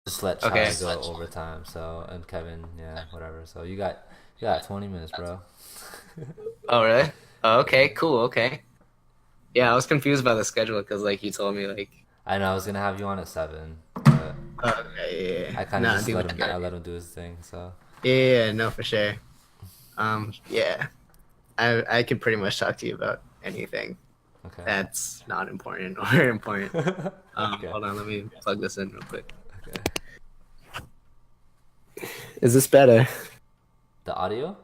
just let Okay. Chai go overtime. So and Kevin, yeah, whatever. So you got 20 minutes, bro. Oh, really? Oh, okay, cool. Okay. Yeah, I was confused by the schedule because like you told me like I know I was gonna have you on at 7, but okay, yeah. I kind of Nah, just do let what you him. gotta I do. let him do his thing. So Yeah, no, for sure. Yeah. I could pretty much talk to you about anything okay, that's not important or important. okay, Hold on, let me plug this in real quick. okay. Is this better? The audio?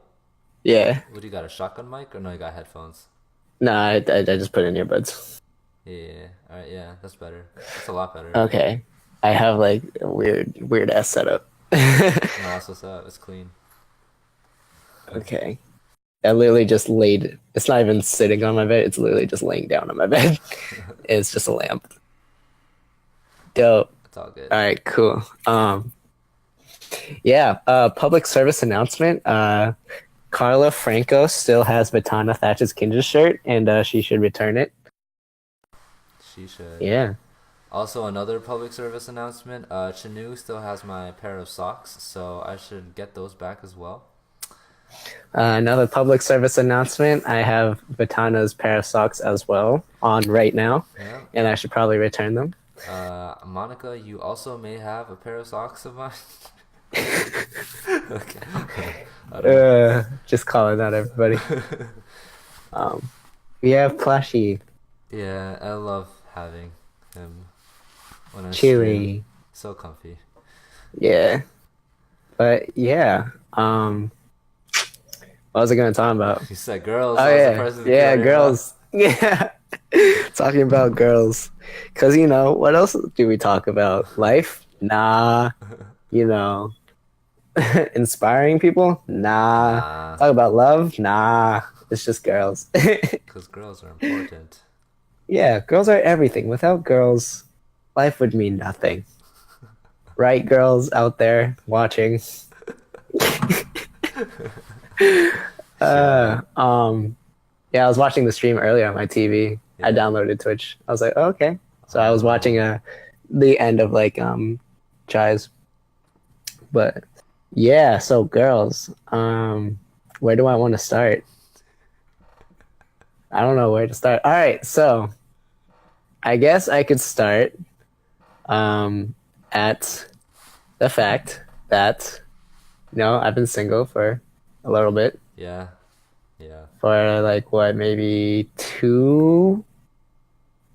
Yeah. What do you got? A shotgun mic or no? You got headphones? No, I just put in earbuds. Yeah, yeah, yeah. All right, yeah, that's better. That's a lot better. Okay. I have like a weird ass setup. No, that's what's up. It's clean. Okay. I literally just laid. It's not even sitting on my bed. It's literally just laying down on my bed. It's just a lamp. Dope. It's all good. All right, cool. Yeah. Public service announcement. Carla Franco still has Batana Thatch's Kinja shirt, and she should return it. She should. Yeah. Also, another public service announcement. Chinu still has my pair of socks, so I should get those back as well. Another public service announcement. I have Batana's pair of socks as well on right now, Yeah. and I should probably return them. Monica, you also may have a pair of socks of mine. Okay. I don't know. Just calling out everybody. Um, we have Plushy, Yeah, I love having him when I stream. Chili. So comfy. Yeah. But yeah. What was I gonna talk about? He said, "Girls, Oh that was the yeah, person to get yeah, out of your mouth." girls. Yeah, talking about girls. Cause what else do we talk about? Life? Nah. You know, inspiring people? Nah. Nah, Talk about love? Nah. It's just girls. because girls are important. Yeah, girls are everything. Without girls, life would mean nothing. Right, girls out there watching? Yeah, Uh, um, yeah, I was watching the stream earlier on my TV. I yeah. downloaded Twitch. I was like, oh, okay. So I was Oh, watching the end of like Chai's. But yeah, so girls, where do I want to start? I don't know where to start. All right, so I guess I could start um at the fact that I've been single for a little bit, yeah, yeah. for like what, maybe 2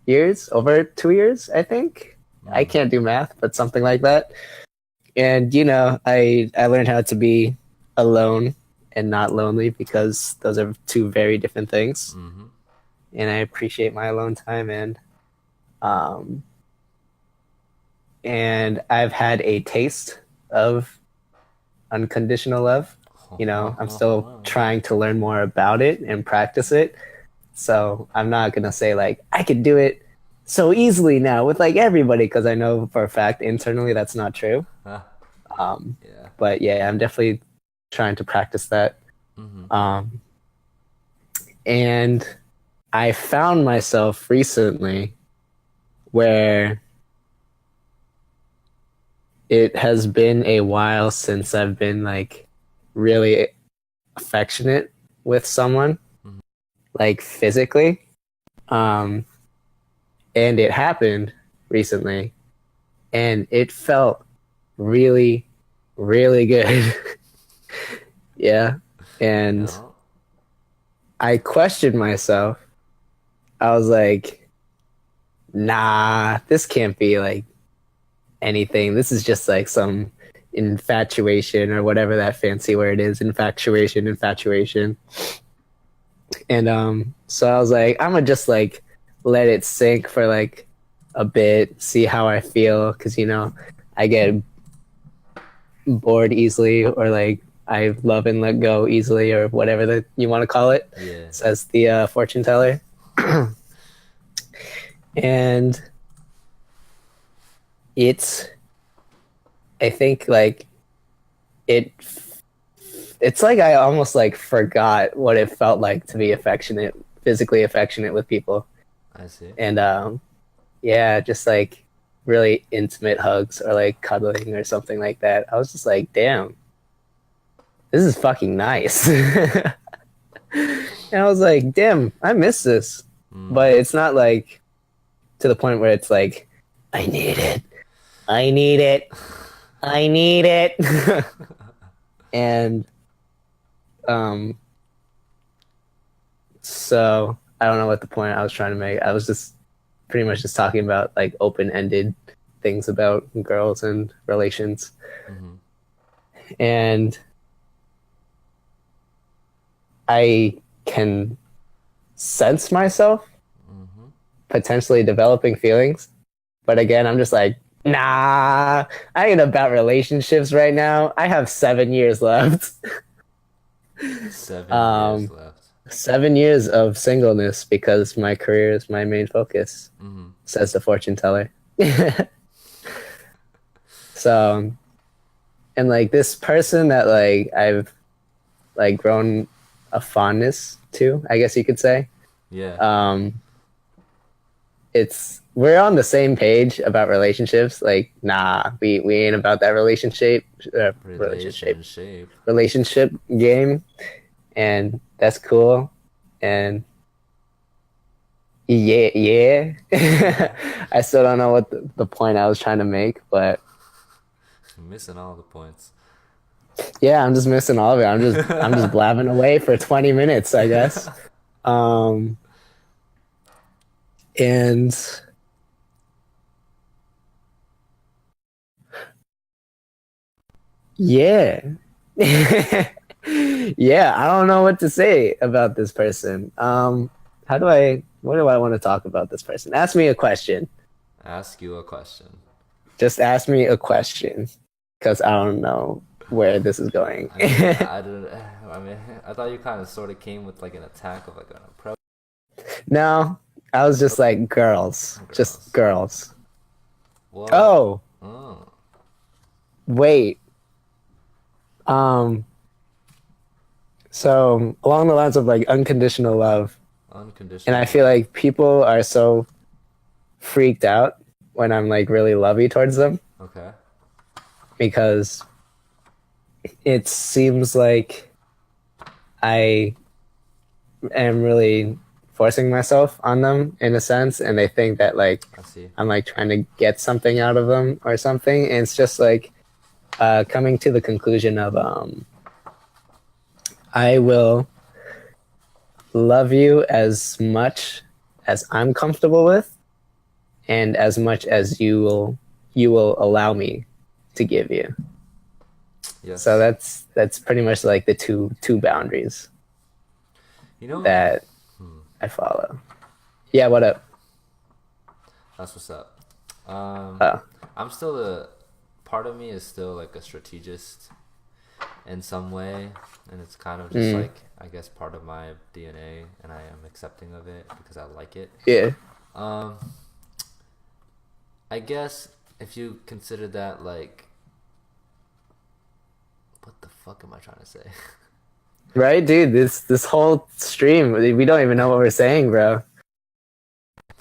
years, over 2 years, I think. I Mm, can't do math, but something like that. And I learned how to be alone and not lonely because those are two very different things. mm-hmm. And I appreciate my alone time, um and I've had a taste of unconditional love. I'm still trying to learn more about it and practice it. So I'm not gonna say like I can do it so easily now with like everybody because I know for a fact internally that's not true. Um, Yeah. but yeah, I'm definitely trying to practice that. Mm-hmm. Um, and I found myself recently where it has been a while since I've been like really affectionate with someone, Mm-hmm. like physically. Um, and it happened recently, and it felt really, really good. Yeah. And Yeah. I questioned myself. I was like, nah, this can't be like anything. This is just like some infatuation or whatever that fancy word is. Infatuation. And so I was like, I'm gonna just like let it sink for like a bit, see how I feel, because I get bored easily, or like I love and let go easily, or whatever that you want to call it, Yeah. says the fortune teller. And it's, I think like it, it's like I almost like forgot what it felt like to be affectionate, physically affectionate with people, I see. and yeah, just like. really intimate hugs or like cuddling or something like that. I was just like, damn, this is fucking nice. And I was like, damn, I miss this. Mm. But it's not like to the point where it's like, I need it. I need it. I need it. And um so I don't know what the point I was trying to make. I was just pretty much just talking about like open-ended things about girls and relations. Mm-hmm. And I can sense myself Mm-hmm. potentially developing feelings. But again, I'm just like, nah, I ain't about relationships right now. I have 7 years left. 7 years um, left. 7 years of singleness because my career is my main focus, Mm-hmm. says the fortune teller. So, and like this person that like I've like grown a fondness to, I guess you could say. Yeah. Um, it's we're on the same page about relationships. Like, nah, we ain't about that relationship Relationship. relationship game, and that's cool. And yeah, yeah. I still don't know what the point I was trying to make, but Missing all the points. yeah, I'm just missing all of it. I'm just blabbing away for 20 minutes, I guess. Um, and yeah. Yeah, I don't know what to say about this person. What do I want to talk about this person? Ask me a question. Ask you a question. Just ask me a question because I don't know where this is going. I mean, I didn't. I mean, I thought you kind of sort of came with like an attack of like an approach. No, I was just like girls, just Girls. girls. What? Oh, Oh, wait. Um, so along the lines of like unconditional love, and I unconditional feel love. like people are so freaked out when I'm like really lovey towards them Okay. because it seems like I am really forcing myself on them in a sense, and they think that like I see. I'm like trying to get something out of them or something. And it's just like coming to the conclusion of I will love you as much as I'm comfortable with, and as much as you will allow me to give you. So Yes. that's pretty much like the two boundaries You know, that I follow. Yeah, what up? that's what's up. Um, Oh, I'm still the part of me is still like a strategist in some way, and it's kind of just mm, like I guess part of my DNA, and I am accepting of it because I like it. yeah. Um, I guess if you consider that like, what the fuck am I trying to say? Right, dude. This whole stream, we don't even know what we're saying, bro.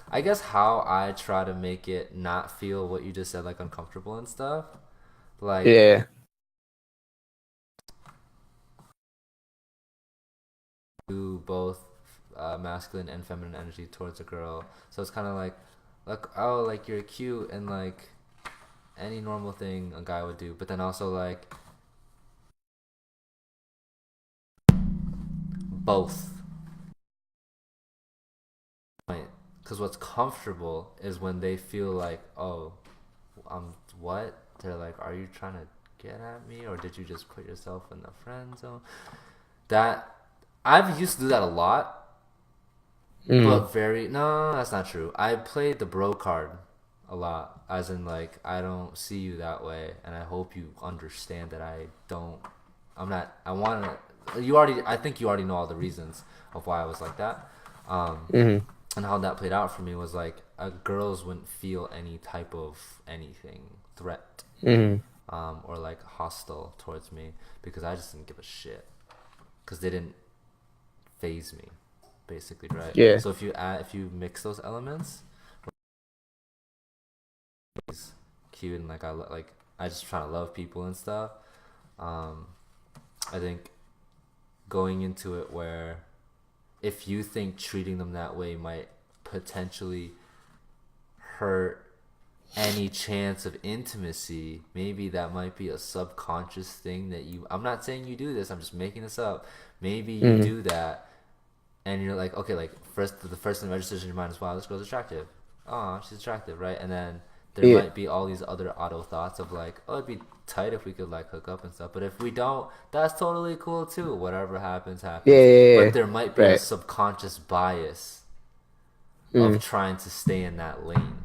I guess how I try to make it not feel what you just said, like uncomfortable and stuff. Like Yeah. do both masculine and feminine energy towards a girl. So it's kind of like oh, like you're cute and like any normal thing a guy would do, but then also like both. Because what's comfortable is when they feel like, oh, what? They're like, are you trying to get at me, or did you just put yourself in the friend zone? That I've used to do that a lot, Mm, but very no, that's not true. I played the bro card a lot, as in like I don't see you that way, and I hope you understand that I don't. I'm not. I want to. You already. I think you already know all the reasons of why I was like that. mm, And how that played out for me was like girls wouldn't feel any type of anything threat mm. or like hostile towards me because I just didn't give a shit because they didn't phase me basically, right? Yeah. So if you mix those elements, he's cute and like I just try to love people and stuff. Um, I think going into it where if you think treating them that way might potentially hurt any chance of intimacy, maybe that might be a subconscious thing that you, I'm not saying you do this, I'm just making this up. Maybe you Mm. do that and you're like, okay, like the first thing that registers in your mind is, wow, this girl's attractive. Oh, she's attractive, right? And then there Yeah. might be all these other auto thoughts of like, oh, it'd be tight if we could like hook up and stuff. But if we don't, that's totally cool too. Whatever happens, Yeah, happens. yeah, But yeah. there might be a Right. subconscious bias of Mm. trying to stay in that lane,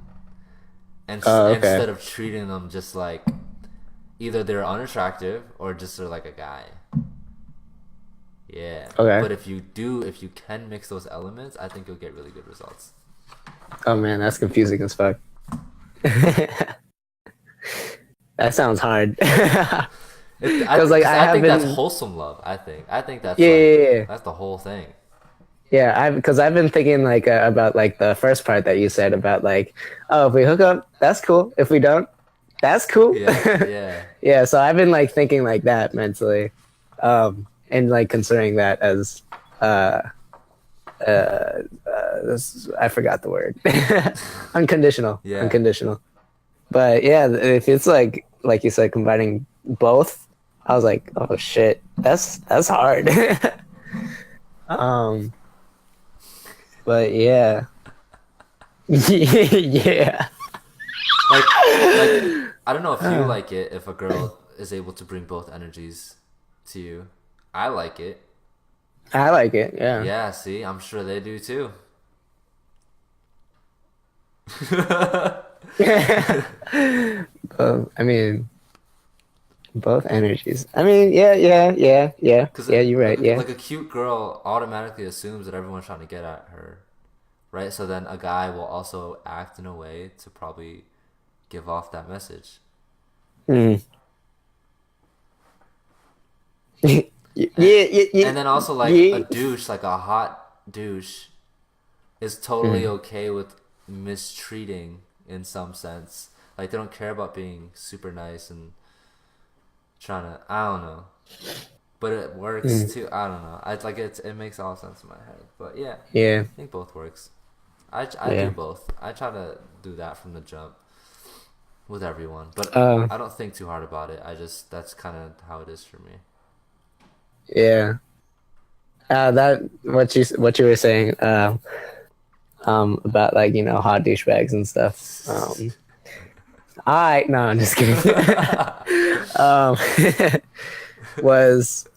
and Oh, okay. instead of treating them just like either they're unattractive or just they're like a guy. Yeah. Okay. But if you can mix those elements, I think you'll get really good results. Oh man, that's confusing as fuck. That sounds hard. Because like I I think that's haven't. wholesome love. I think that's Yeah, like yeah, yeah. that's the whole thing. Yeah, I because I've been thinking like about like the first part that you said about like, oh, if we hook up, that's cool. If we don't, that's cool. Yeah, yeah, Yeah, so I've been like thinking like that mentally, and like considering that as uh I forgot the word. Unconditional. yeah. Unconditional. But yeah, if it's like you said, combining both, I was like, oh shit, that's hard. um, but yeah, yeah, Like I don't know if you like it if a girl is able to bring both energies to you. I like it. I like it. Yeah. Yeah, see, I'm sure they do too. I mean, both energies. I mean, yeah, yeah, yeah, yeah, Because yeah. You're right. Yeah. like a cute girl automatically assumes that everyone's trying to get at her, right? So then a guy will also act in a way to probably give off that message. Mm. Yeah, And, yeah, yeah, and then also like a yeah. douche, like a hot douche, is totally Mm. okay with mistreating in some sense. Like they don't care about being super nice and trying to, I don't know. But it works Mm. too. I don't know. I like it makes all sense in my head. But yeah, Yeah, I think both works. I do yeah. both. I try to do that from the jump with everyone, but Uh, I don't think too hard about it. I just that's kind of how it is for me. yeah. That what you were saying. About like hot douchebags and stuff. I no, I'm just kidding. um, was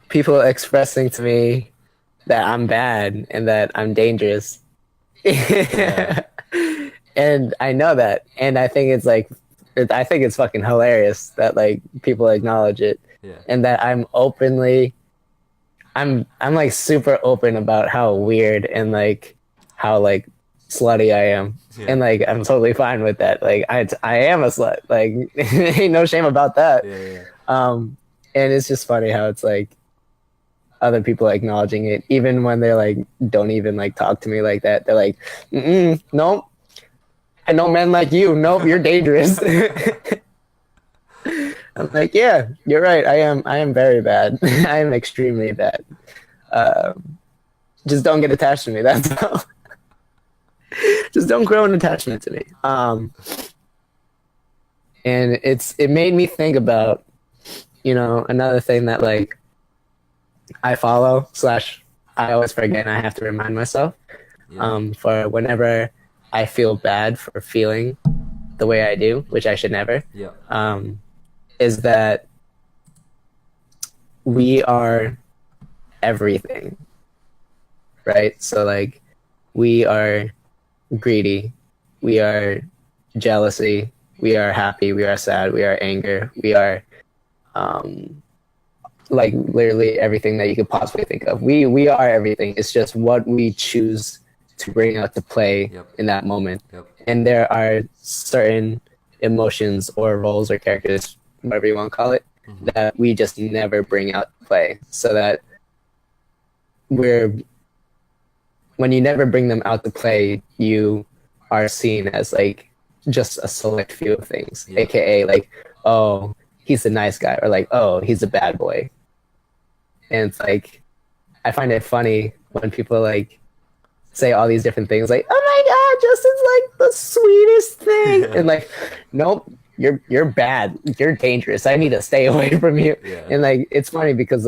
people expressing to me that I'm bad and that I'm dangerous. Yeah, And I know that, and I think it's like, I think it's fucking hilarious that like people acknowledge it, yeah, and that I'm like super open about how weird and like how like slutty I am, yeah, and like I'm totally fine with that. Like I am a slut. Like ain't no shame about that. yeah, yeah. Um, and it's just funny how it's like other people acknowledging it, even when they're like don't even like talk to me like that. They're like, nope, I know men like you. Nope, you're dangerous. I'm like, yeah, you're right. I am very bad. I am extremely bad. Just don't get attached to me. That's all. Just don't grow an attachment to me. And it made me think about, another thing that like I follow slash I always forget and I have to remind myself, Yeah. for whenever I feel bad for feeling the way I do, which I should never, Yeah. is that we are everything, right? So like we are greedy, we are jealousy, we are happy, we are sad, we are anger, we are like literally everything that you could possibly think of. We are everything. It's just what we choose to bring out to play Yep. in that moment. Yep. And there are certain emotions or roles or characters, whatever you want to call it, that we just never bring out to play. So that when you never bring them out to play, you are seen as like just a select few of things, Yeah. aka like, oh, he's a nice guy, or like, oh, he's a bad boy. And it's like I find it funny when people like say all these different things, like, oh my god, Justin's like the sweetest thing, Yeah. and like, nope, you're bad, you're dangerous. I need to stay away from you. Yeah. And like, it's funny because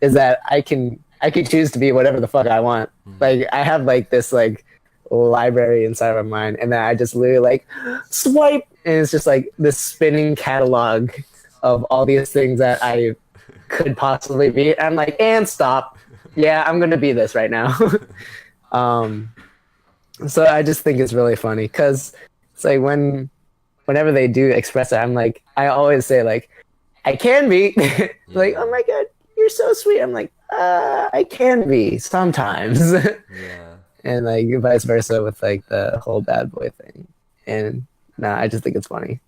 is that I can choose to be whatever the fuck I want. Hmm. Like I have like this like library inside of my mind, and then I just literally like swipe, and it's just like this spinning catalog of all these things that I could possibly be. I'm like, and stop. Yeah, I'm gonna be this right now. um, so I just think it's really funny because it's like whenever they do express it, I'm like, I always say like, I can be. Like, Yeah. oh my god, you're so sweet. I'm like, I can be sometimes. Yeah. And like vice versa with like the whole bad boy thing. And nah, I just think it's funny.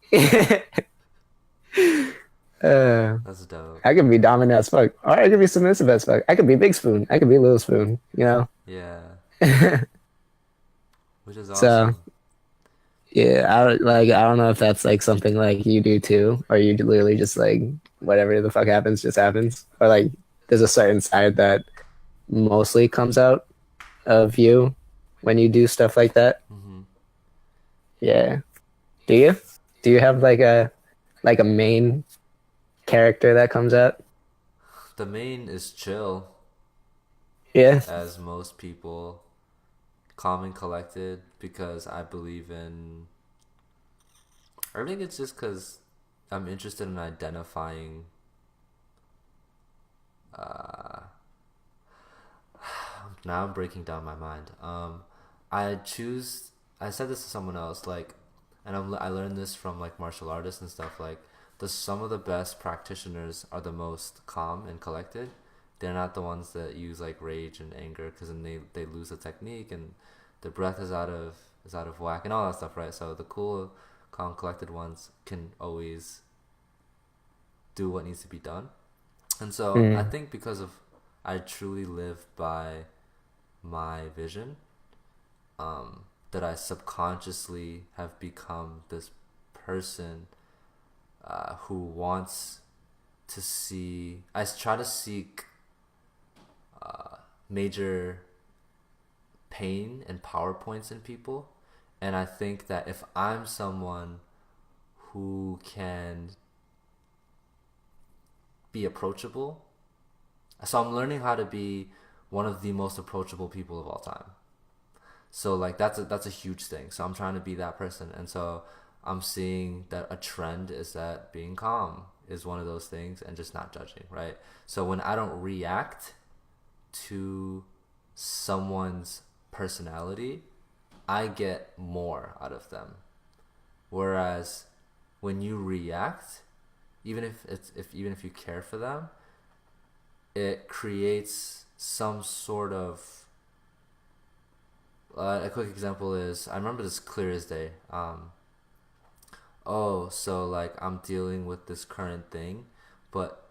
uh, That's dope. I could be dominant as fuck, or I could be submissive as fuck. I could be Big Spoon. I could be Little Spoon. You know. Yeah. Which is So awesome. yeah, I don't know if that's like something like you do too, or you literally just like whatever the fuck happens just happens, or like there's a certain side that mostly comes out of you when you do stuff like that. Hmm. Yeah. Do you? Do you have like a main character that comes out? The main is chill, Yeah. as most people, calm and collected, because I believe in. I think it's just because I'm interested in identifying. Uh, Now I'm breaking down my mind. I choose. I said this to someone else, like, and I learned this from like martial artists and stuff. Like, some of the best practitioners are the most calm and collected. They're not the ones that use like rage and anger, because then they lose the technique and the breath is out of whack and all that stuff, right? So the cool, calm, collected ones can always do what needs to be done. And so I Mm. think because of I truly live by my vision, that I subconsciously have become this person who wants to see. I try to seek major pain and power points in people, and I think that if I'm someone who can be approachable, so I'm learning how to be one of the most approachable people of all time. So like that's a huge thing. So I'm trying to be that person, and so I'm seeing that a trend is that being calm is one of those things, and just not judging, right? So when I don't react to someone's personality, I get more out of them. Whereas when you react, even if you care for them, it creates some sort of a quick example is, I remember this clear as day. Oh, so like I'm dealing with this current thing, but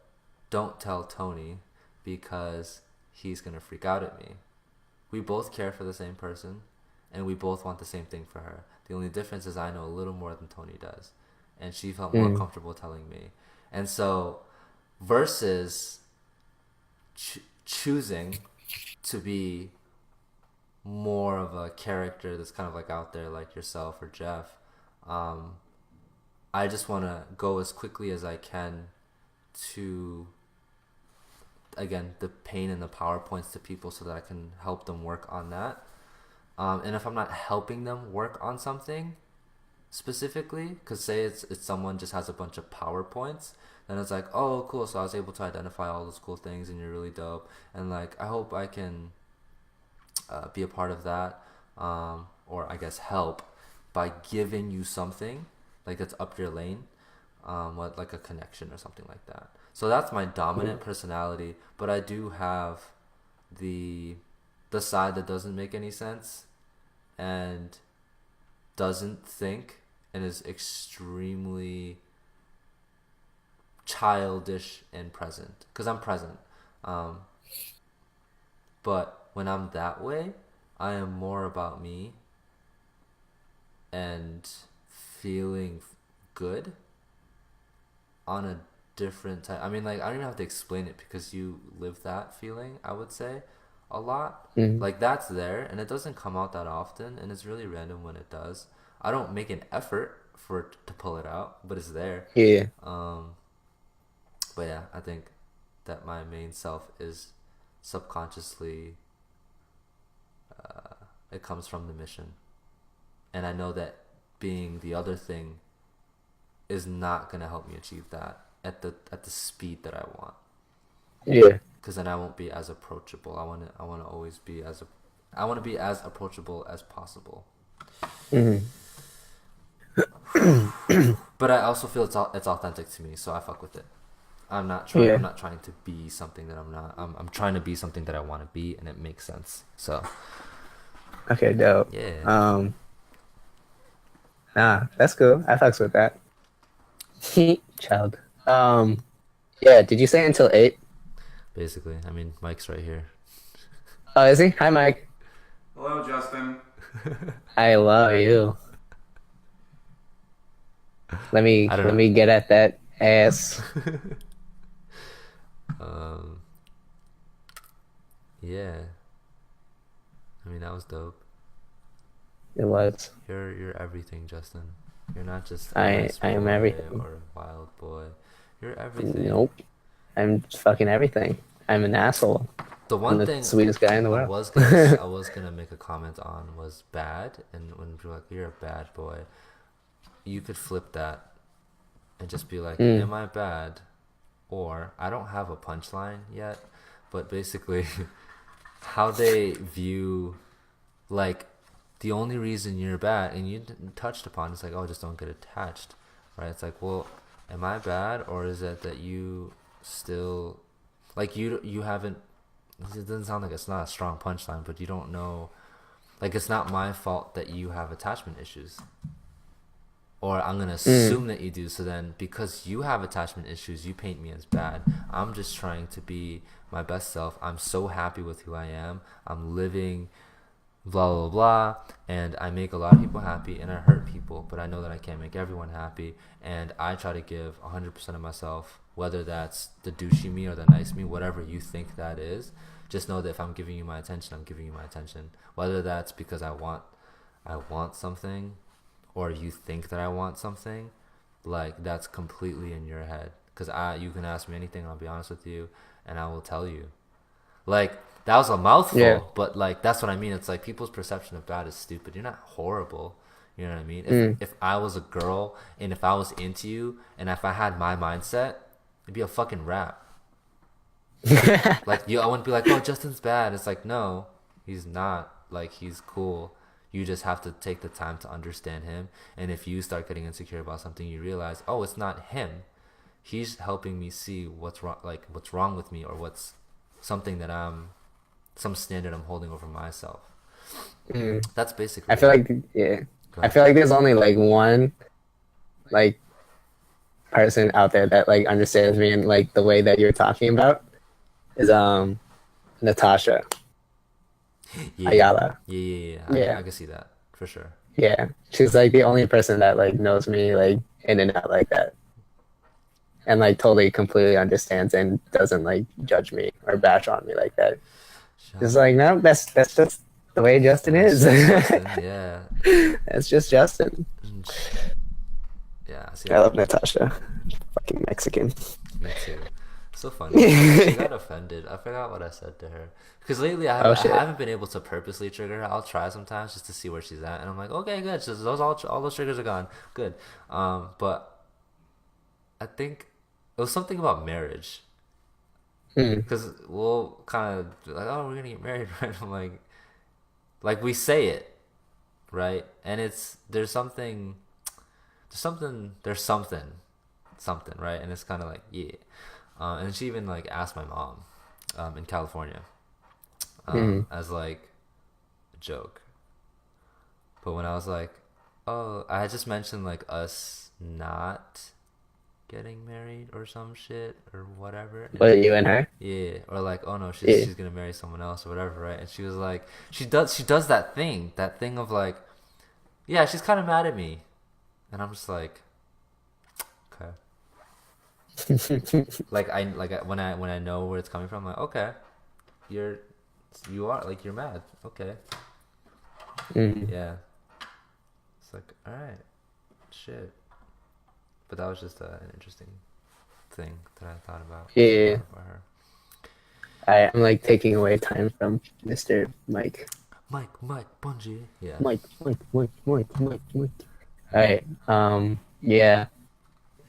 don't tell Tony because he's gonna freak out at me. We both care for the same person, and we both want the same thing for her. The only difference is I know a little more than Tony does, and she felt more Mm. comfortable telling me. And so, versus choosing to be more of a character that's kind of like out there, like yourself or Jeff, um, I just want to go as quickly as I can to, again, the pain and the PowerPoints to people so that I can help them work on that. And if I'm not helping them work on something specifically, because say it's someone just has a bunch of PowerPoints, then it's like, oh, cool. So I was able to identify all those cool things, and you're really dope. And like, I hope I can be a part of that, or I guess help by giving you something like that's up your lane, what like a connection or something like that. So that's my dominant personality, but I do have the the side that doesn't make any sense and doesn't think and is extremely childish and present, because I'm present. Um, but when I'm that way, I am more about me and feeling good on a different type. I mean, like, I don't even have to explain it because you live that feeling, I would say, a lot. Mm. Like, that's there, and it doesn't come out that often, and it's really random when it does. I don't make an effort for it to pull it out, but it's there. Yeah. Um, but yeah, I think that my main self is subconsciously, it comes from the mission. And I know that being the other thing is not gonna help me achieve that at the speed that I want. Yeah. Because then I won't be as approachable. I want to always be I want to be as approachable as possible. Mm. But I also feel it's authentic to me, so I fuck with it. I'm Yeah. not trying to be something that I'm not. I'm trying to be something that I want to be, and it makes sense. So Okay, dope. yeah, Um, nah, that's cool. I fucks with that. Child. Yeah, did you say until 8? basically. I mean, Mike's right here. Oh, is he? Hi, Mike. Hello, Justin. I love you. I don't Let know. me get at that ass. Um, yeah. I mean, that was dope. It was. You're everything, Justin. You're not just a I nice I am boy everything. or a wild boy. You're everything. Nope. I'm fucking everything. I'm an asshole. The I'm one the thing sweetest guy in the I world. was gonna I was gonna make a comment on was bad, and when people are like you're a bad boy, you could flip that and just be like, Mm. "Am I bad?" Or I don't have a punchline yet, but basically, how they view like the only reason you're bad, and you touched upon, it's like, oh, just don't get attached, right? It's like, well, am I bad, or is it that you still like you haven't? It doesn't sound like it's not a strong punchline, but you don't know. Like, it's not my fault that you have attachment issues, or I'm gonna Mm. assume that you do. So then, because you have attachment issues, you paint me as bad. I'm just trying to be my best self. I'm so happy with who I am. I'm living blah blah blah, and I make a lot of people happy, and I hurt people, but I know that I can't make everyone happy, and I try to give 100% of myself, whether that's the douchey me or the nice me, whatever you think that is. Just know that if I'm giving you my attention, I'm giving you my attention, whether that's because I want something, or you think that I want something. Like, that's completely in your head, because you can ask me anything, and I'll be honest with you, and I will tell you. Like, that was a Yeah. mouthful, but like, that's what I mean. It's like people's perception of bad is stupid. You're not horrible. You know what I mean? Mm. If I was a girl, and if I was into you, and if I had my mindset, it'd be a fucking rap. Like, I wouldn't be like, oh, Justin's bad. It's like, no, he's not. Like, he's cool. You just have to take the time to understand him. And if you start getting insecure about something, you realize, oh, it's not him. He's helping me see what's wrong, like what's wrong with me, or what's something that some standard I'm holding over myself. Mm. That's I basically feel it. like yeah. Go I ahead. feel like there's only like one like person out there that like understands me in like the way that you're talking about is Natasha Yeah, Ayala. yeah. Yeah. I can see that for sure. Yeah. She's like the only person that like knows me like in and out like that. And like totally completely understands and doesn't like judge me or bash on me like that. Shout It's out. like no, that's just the way Justin That's is. just Justin. Yeah. That's just Justin. Yeah. See, I love Natasha. Fucking Mexican. me too. So funny. She got offended. I forgot what I said to her. Because lately Oh I shit. haven't been able to purposely trigger her. I'll try sometimes just to see where she's at, and I'm like, okay, good. So all those triggers are gone. Good. But I think it was something about marriage. Mm. Because we'll kind of like, oh, we're gonna get married, right? I'm like we say it, right? And it's there's something, right? And it's kind of like, yeah. And she even like asked my mom, in California, Mm. as like a joke. But when I was like, oh, I had just mentioned like us not getting married or some shit or whatever, and What, you and her? yeah, or like, oh no, Yeah. she's gonna marry someone else or whatever, right? And she was like, she does that thing of like, Yeah, she's kind of mad at me, and I'm just like, okay. When I know where it's coming from, I'm like, okay, you're you're mad. Okay. Mhm. Yeah. It's like, all right, shit. But that was just an interesting thing that I thought about. Yeah. About her. I'm like taking away time from Mr. Mike. Mike, Bungie. Yeah. Mike. All right. Yeah.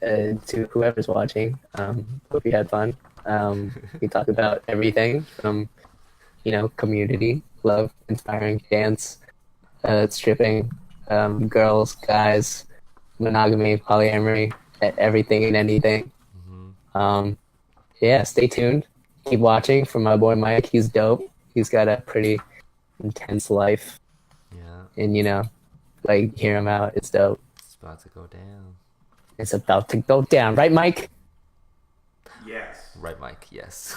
To whoever's watching, hope you had fun. We talk about everything from, community, love, inspiring dance, stripping, girls, guys, monogamy, polyamory, everything and anything. Hmm. Yeah, stay tuned. Keep watching for my boy Mike. He's dope. He's got a pretty intense life, Yeah. and hear him out. It's dope. It's about to go down. It's about to go down, right, Mike? Yes. Right, Mike. Yes.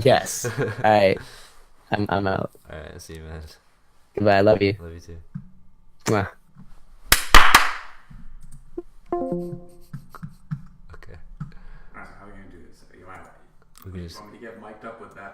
Yes. All right. I'm out. All right. See you, man. Goodbye. I love you. Love you too. Mwah. Okay. Alright, so how are we gonna do this? We can You just want me to get mic'd up with that?